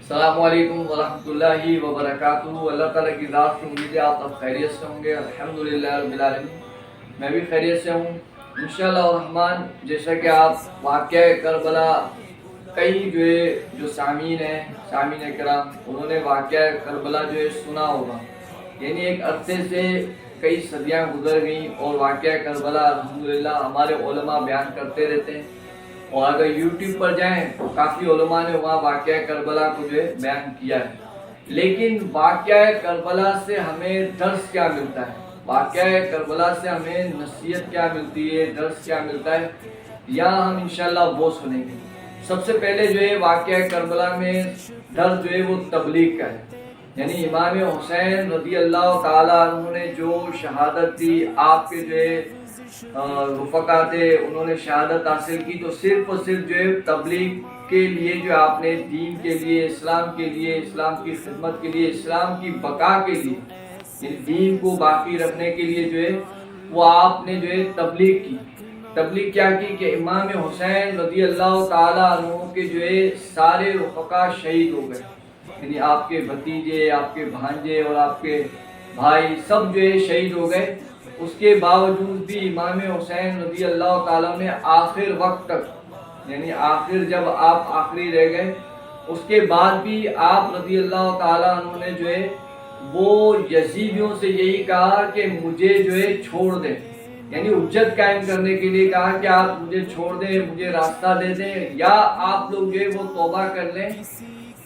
अस्सलामु अलैकुम वरहमतुल्लाहि वबरकातुहू। अल्लाह ताला की ज़ात से उम्मीद है आप सब खैरियत से होंगे। अल्हम्दुलिल्लाह रब्बिल आलमीन, मैं भी खैरियत से हूँ इंशाअल्लाह रहमान। जैसा कि आप वाक़या करबला कई जो सामीन हैं, सामीन कराम, उन्होंने वाक़या करबला सुना होगा। यानी एक अरसे से कई सदियाँ गुजर गई और वाक़या करबला अल्हम्दुलिल्लाह हमारे उलमा बयान करते रहते हैं। और अगर यूट्यूब पर जाएं तो काफ़ी उलमा ने वहाँ वाक़या करबला को बयान किया है। लेकिन वाक़या करबला से हमें दर्स क्या मिलता है, वाक़या करबला से हमें नसीहत क्या मिलती है, दर्स क्या मिलता है, या हम इंशाअल्लाह वो सुनेंगे। सबसे पहले वाक़या करबला में दर्स वो तबलीग का है। यानी इमाम हुसैन रज़ी अल्लाह ताला अन्हु ने जो शहादत दी, आपके रुफ़क़ा थे, उन्होंने शहादत हासिल की तो सिर्फ और सिर्फ तबलीग के लिए, आपने दीन के लिए, इस्लाम के लिए, इस्लाम की खिदमत के लिए, इस्लाम की बका के लिए, दीन को बाकी रखने के लिए वो आपने तबलीग की। तबलीग क्या की कि इमाम हुसैन रज़ी अल्लाह ताला अन्हु के सारे रुफ़क़ा शहीद हो गए। यानी आपके भतीजे, आपके भांजे और आपके भाई सब शहीद हो गए। उसके बावजूद भी इमाम हुसैन रज़ी अल्लाह ताला ने आखिर वक्त तक, यानी आखिर जब आप आखिरी रह गए, उसके बाद भी आप रज़ी अल्लाह ताला ने वो यजीदियों से यही कहा कि मुझे छोड़ दें। यानी हुज्जत कायम करने के लिए कहा कि आप मुझे छोड़ दें, मुझे रास्ता दे दें, या आप लोग वो तौबा कर लें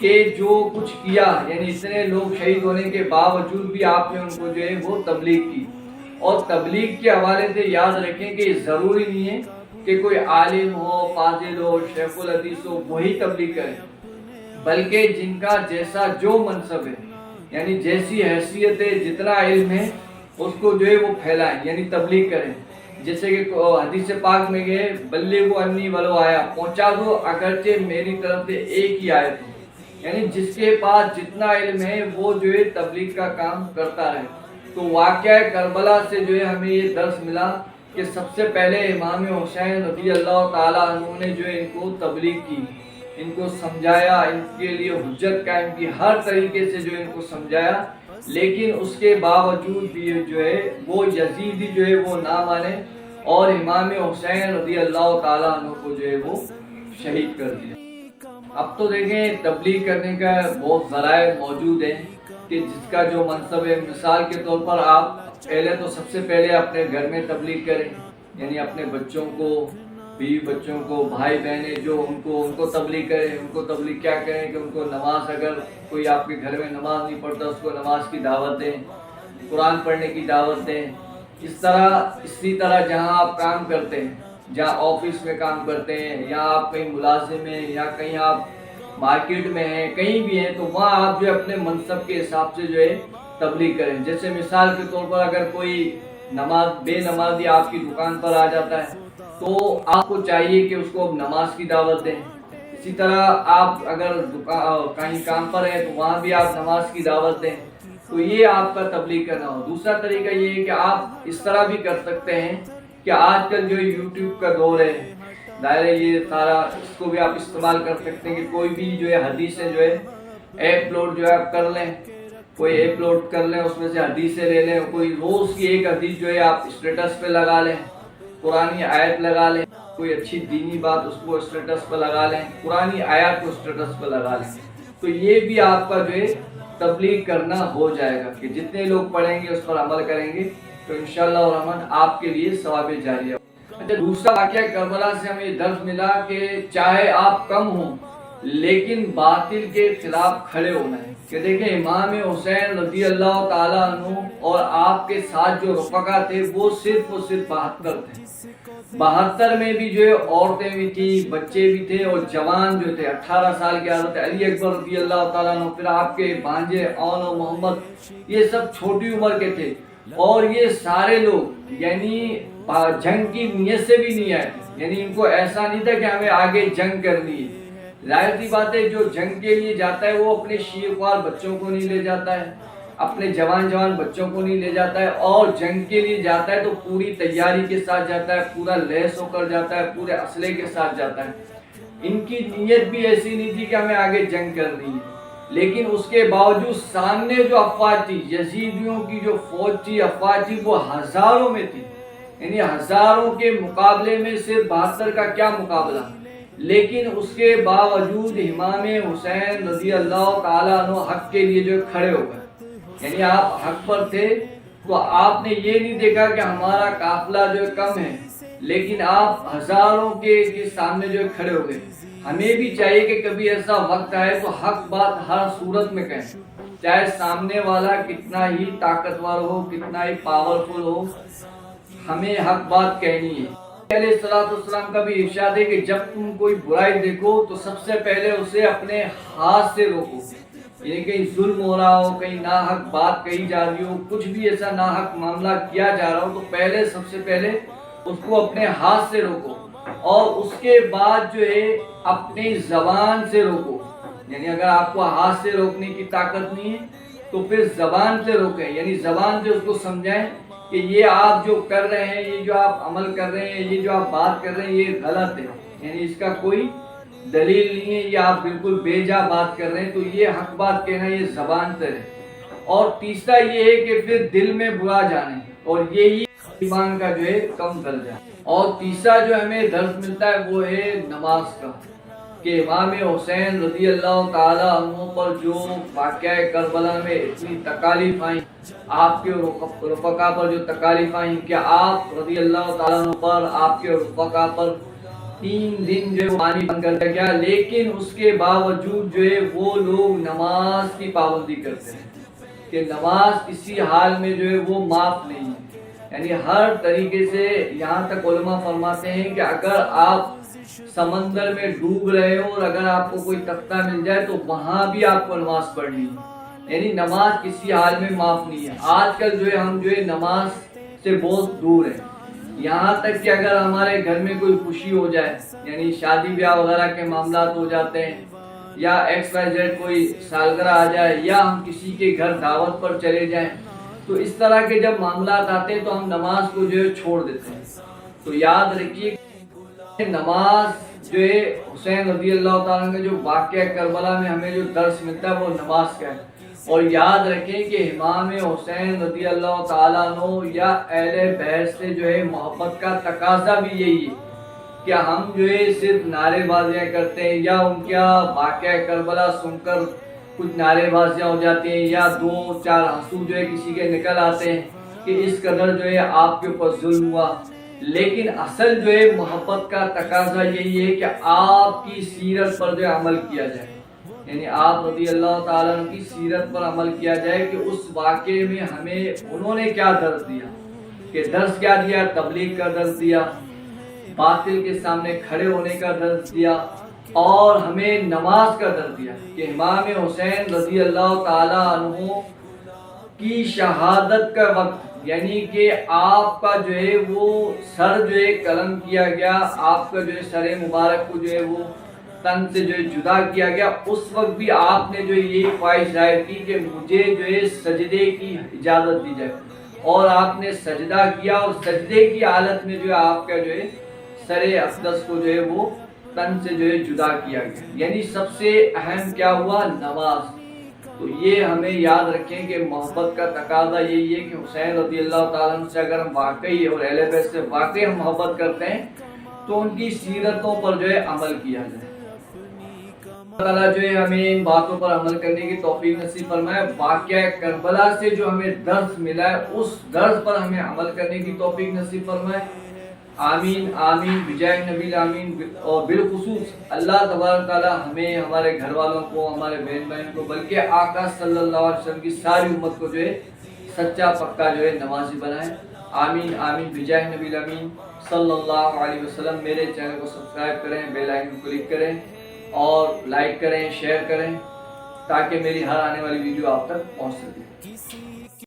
कि जो कुछ किया, यानी इतने लोग शहीद होने के बावजूद भी आपने उनको वो तबलीग की। और तबलीग के हवाले से याद रखें कि ज़रूरी नहीं है कि कोई आलिम हो, फाजिल हो, शेखुल हदीस हो वही तबलीग करे, बल्कि जिनका जैसा जो मनसब है, यानी जैसी हैसियत है, जितना इल्म है, उसको वो फैलाएं, यानी तबलीग करें। जैसे कि हदीस पाक में गए बल्लिगु अन्नी वलो आया, पहुंचा दो अगरचे मेरी तरफ से एक ही आयत हो। यानी जिसके पास जितना इल्म है वो तबलीग का काम करता रहे। तो वाक़या करबला से हमें ये दर्स मिला कि सबसे पहले इमाम हुसैन रज़ी अल्लाह ताला अन्हु ने इनको तबलीग की, इनको समझाया, इनके लिए हुज्जत कायम की, हर तरीके से इनको समझाया। लेकिन उसके बावजूद भी वो यजीदी वो ना माने और इमाम हुसैन रज़ी अल्लाह ताला अन्हु को वो शहीद कर दिया। अब तो देखें तबलीग करने का बहुत ज़राए मौजूद हैं कि जिसका जो मनसब है, मिसाल के तौर पर आप पहले तो सबसे पहले अपने घर में तबलीग करें, यानी अपने बच्चों को, बीवी बच्चों को, भाई बहनें जो उनको तबलीग करें। उनको तबलीग क्या करें कि उनको नमाज, अगर कोई आपके घर में नमाज नहीं पढ़ता उसको नमाज की दावत दें, कुरान पढ़ने की दावत दें। इसी तरह जहाँ आप काम करते हैं, जहाँ ऑफिस में काम करते हैं, या आप कहीं मुलाजिम हैं, या कहीं आप मार्केट में हैं, कहीं भी हैं, तो वहाँ आप अपने मनसब के हिसाब से तबलीग करें। जैसे मिसाल के तौर पर अगर कोई बेनमाजी आपकी दुकान पर आ जाता है तो आपको चाहिए कि उसको नमाज की दावत दें। इसी तरह आप अगर कहीं काम पर हैं तो वहाँ भी आप नमाज की दावत दें। तो ये आपका तबलीग करना हो। दूसरा तरीका ये है कि आप इस तरह भी कर सकते हैं कि आजकल यूट्यूब का दौर है, दायरे ये सारा, इसको भी आप इस्तेमाल कर सकते हैं कि कोई भी हदीसें ऐप लोड आप कर लें, कोई ऐप लोड कर लें, उसमें से हदीसें ले लें, कोई रोज़ की एक हदीस आप स्टेटस पे लगा लें, पुरानी आयत लगा लें, कोई अच्छी दीनी बात उसको स्टेटस पे लगा लें, पुरानी आयत को स्टेटस पे लगा लें। तो ये भी आपका तबलीग करना हो जाएगा कि जितने लोग पढ़ेंगे उस पर अमल करेंगे तो इंशाअल्लाह रहमान आपके लिए सवाब जारिया। अच्छा, दूसरा वाक़या करबला से हमें दर्स मिला कि चाहे आप कम हो लेकिन बातिल के खिलाफ खड़े होना है। कि देखें इमाम हुसैन रज़ी अल्लाह ताला अन्हु और आपके साथ जो रुफ़क़ा थे वो सिर्फ और सिर्फ 72 थे। 72 में भी औरतें भी थी, बच्चे भी थे और जवान थे। 18 साल के हज़रत अली अकबर रज़ी अल्लाह ताला अन्हु, फिर आपके भांजे औन और मोहम्मद, ये सब छोटी उम्र के थे। और ये सारे लोग यानी जंग की नीयत से भी नहीं आए, यानी इनको ऐसा नहीं था कि हमें आगे जंग करनी है। जाहिर सी बात है, जो जंग के लिए जाता है वो अपने शीरख्वार बच्चों को नहीं ले जाता है, अपने जवान बच्चों को नहीं ले जाता है, और जंग के लिए जाता है तो पूरी तैयारी के साथ जाता है, पूरा लैस होकर जाता है, पूरे असले के साथ जाता है। इनकी नीयत भी ऐसी नहीं थी कि हमें आगे जंग करनी है, لیکن اس کے باوجود سامنے جو افواج تھی، یزیدیوں کی جو فوج تھی، افواج تھی، وہ ہزاروں میں تھی، یعنی ہزاروں کے مقابلے میں صرف 72 کا کیا مقابلہ، لیکن اس کے باوجود امام حسین رضی اللہ تعالیٰ عنہ حق کے لیے جو کھڑے ہو گئے. یعنی آپ حق پر تھے تو آپ نے یہ نہیں دیکھا کہ ہمارا قافلہ جو کم ہے، لیکن آپ ہزاروں کے سامنے جو کھڑے ہو گئے. ہمیں بھی چاہیے کہ کبھی ایسا وقت آئے تو حق بات ہر صورت میں کہیں، چاہے سامنے والا کتنا ہی طاقتور ہو، کتنا ہی پاورفل ہو، ہمیں حق بات کہنی ہے. علیہ السلام کا بھی ارشاد ہے کہ جب تم کوئی برائی دیکھو تو سب سے پہلے اسے اپنے ہاتھ سے روکو. یعنی کہیں ظلم ہو رہا ہو، کہیں ناحق بات کہی جا رہی ہو، کچھ بھی ایسا ناحق معاملہ کیا جا رہا ہو، تو پہلے سب سے پہلے اس کو اپنے ہاتھ سے روکو، اور اس کے بعد جو ہے اپنی زبان سے روکو. یعنی اگر آپ کو ہاتھ سے روکنے کی طاقت نہیں ہے تو پھر زبان سے روکیں، یعنی زبان سے اس کو سمجھائیں کہ یہ آپ جو کر رہے ہیں، یہ جو آپ عمل کر رہے ہیں، یہ جو آپ بات کر رہے ہیں، یہ غلط ہے، یعنی اس کا کوئی دلیل نہیں ہے، یہ آپ بالکل بے جا بات کر رہے ہیں. تو یہ حق بات کہنا یہ زبان سے ہے. اور تیسرا یہ ہے کہ پھر دل میں برا جانے، اور یہی ایمان کا جو ہے کم درجہ. اور تیسرا جو ہمیں درس ملتا ہے وہ ہے نماز کا، کہ امام حسین رضی اللہ تعالیٰ عنہ پر جو واقعہ کربلا میں اتنی تکالیف آئیں، آپ کے رفقا پر جو تکالیف آئیں، کہ آپ رضی اللہ تعالیٰ عنہ پر، آپ کے رفقا پر 3 دن جو پانی بند کر دیا گیا، لیکن اس کے باوجود جو ہے وہ لوگ نماز کی پابندی کرتے ہیں، کہ نماز کسی حال میں جو ہے وہ معاف نہیں ہے. یعنی ہر طریقے سے، یہاں تک علماء فرماتے ہیں کہ اگر آپ سمندر میں ڈوب رہے ہو اور اگر آپ کو کوئی تختہ مل جائے تو وہاں بھی آپ کو نماز پڑھنی ہے. یعنی نماز کسی حال میں معاف نہیں ہے. آج کل جو ہے ہم جو ہے نماز سے بہت دور ہیں، یہاں تک کہ اگر ہمارے گھر میں کوئی خوشی ہو جائے، یعنی شادی بیاہ وغیرہ کے معاملات ہو جاتے ہیں، یا ایکس وائی زیڈ کوئی سالگرہ آ جائے، یا ہم کسی کے گھر دعوت پر چلے جائیں، تو اس طرح کے جب معاملات آتے ہیں تو ہم نماز کو جو ہے چھوڑ دیتے ہیں. تو یاد رکھیے نماز جو ہے حسین رضی اللہ تعالیٰ کا جو واقعہ کربلا میں ہمیں جو درس ملتا ہے وہ نماز کا ہے. اور یاد رکھیں کہ امام حسین رضی اللہ تعالیٰ عنہ یا اہل بیت سے جو ہے محبت کا تقاضا بھی یہی ہے کہ ہم جو ہے صرف نعرے بازیاں کرتے ہیں، یا ان کا واقعہ کربلا سن کر کچھ نعرے بازیاں ہو جاتی ہیں، یا 2-4 آنسو جو ہے کسی کے نکل آتے ہیں کہ اس قدر جو ہے آپ کے اوپر ظلم ہوا. لیکن اصل جو ہے محبت کا تقاضا یہی ہے کہ آپ کی سیرت پر جو عمل کیا جائے، یعنی آپ رضی اللہ تعالیٰ عنہ کی سیرت پر عمل کیا جائے کہ اس واقعے میں ہمیں انہوں نے کیا درس دیا، کہ درس کیا دیا، تبلیغ کا درس دیا، باطل کے سامنے کھڑے ہونے کا درس دیا، اور ہمیں نماز کا درس دیا کہ امام حسین رضی اللہ تعالیٰ عنہ کی شہادت کا وقت، یعنی کہ آپ کا جو ہے وہ سر جو ہے قلم کیا گیا، آپ کا جو ہے سر مبارک کو جو ہے وہ تن سے جو ہے جدا کیا گیا، اس وقت بھی آپ نے جو یہ خواہش ظاہر کی کہ مجھے جو ہے سجدے کی اجازت دی جائے، اور آپ نے سجدہ کیا، اور سجدے کی حالت میں جو ہے آپ کا جو ہے سر اقدس کو جو ہے وہ تن سے جو ہے جدا کیا گیا. یعنی سب سے اہم کیا ہوا، نماز. تو یہ ہمیں یاد رکھیں کہ محبت کا تقاضا یہی ہے کہ حسین رضی اللہ تعالیٰ عنہ سے اگر ہم واقعی اور اہل بیت سے واقعی ہم محبت کرتے ہیں تو ان کی سیرتوں پر جو ہے عمل کیا جائے. اللہ تعالیٰ جو ہے ہمیں ان باتوں پر عمل کرنے کی توفیق نصیب فرمائے. واقعہ کربلا سے جو ہمیں درس ملا ہے اس درس پر ہمیں عمل کرنے کی توفیق نصیب فرمائے. آمین آمین بجائے نبی آمین. اور بالخصوص اللہ تبارک تعالیٰ ہمیں، ہمارے گھر والوں کو، ہمارے بہن بہن کو، بلکہ آقا صلی اللہ علیہ وسلم کی ساری امت کو جو ہے سچا پکا جو ہے نمازی بنائے. آمین آمین بجائے نبی آمین صلی اللہ علیہ وسلم. میرے چینل کو سبسکرائب کریں، بیل آئکن کو کلک کریں، اور لائک کریں، شیئر کریں، تاکہ میری ہر آنے والی ویڈیو آپ تک پہنچ سکے.